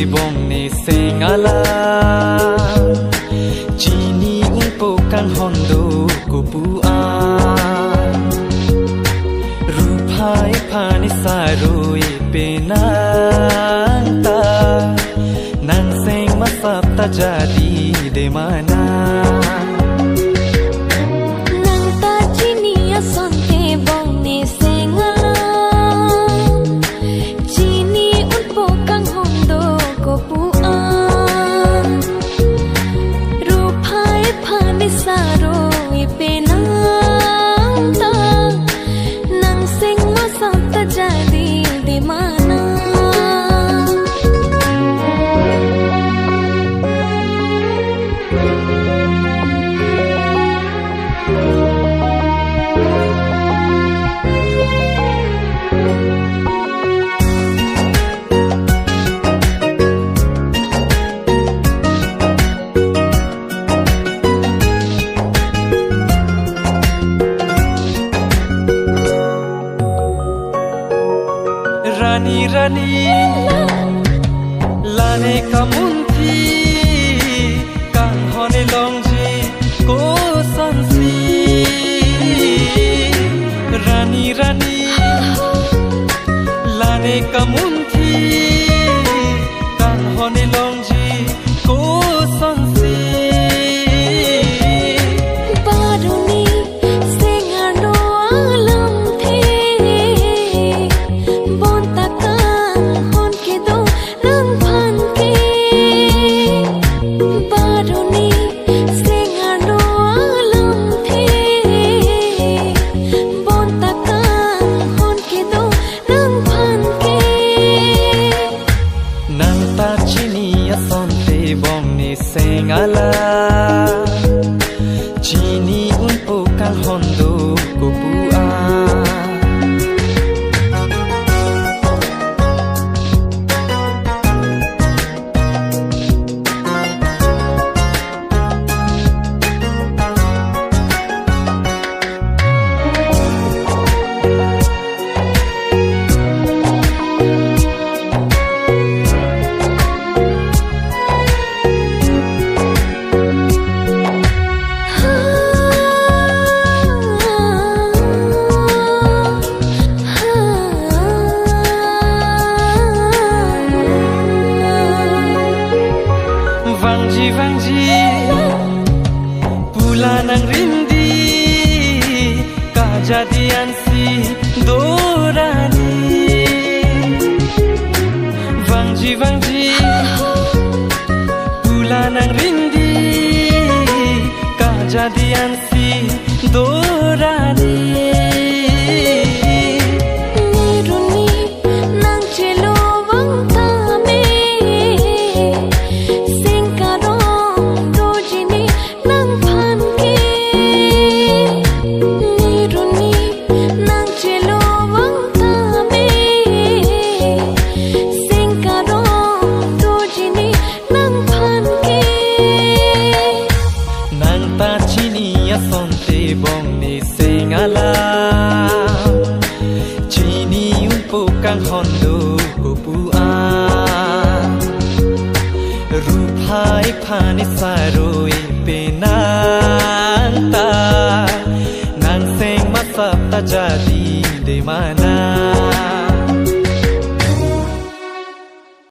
bong ni sengala Cini unpokan hondo kupua Rupai pani sarui penanta Nang seng masap tak jadi di mana Nang tak cini asonte bong ni sengala Cini unpokan hondo kupua Rupai pani sarui penanta Nang seng masap tak jadi di mana Rani rani lane kamunti kang hone longji ko sansi Rani rani lane kamunti kang hone longji ko sansi Baruni sengano alam the bontakan hon ke do nang phan ke Baruni sengano alam the bontakan hon ke do nang phan ke Nang ta chini asonte bong ni sengala Cini unpokan hondo kupua Vangji pulanang rindi kajadian si dorani Vangji pulanang rindi kajadian si dorani Niruni nang chelo wang tame Sengkarong dojini nang phan ke Niruni nang chelo wang tame Sengkarong dojini nang phan ke Nang ta chini asonte bong ni sengala Cini unpokan hondo kupua Rupai pani sarui penanta Nang seng masap tak jadi di mana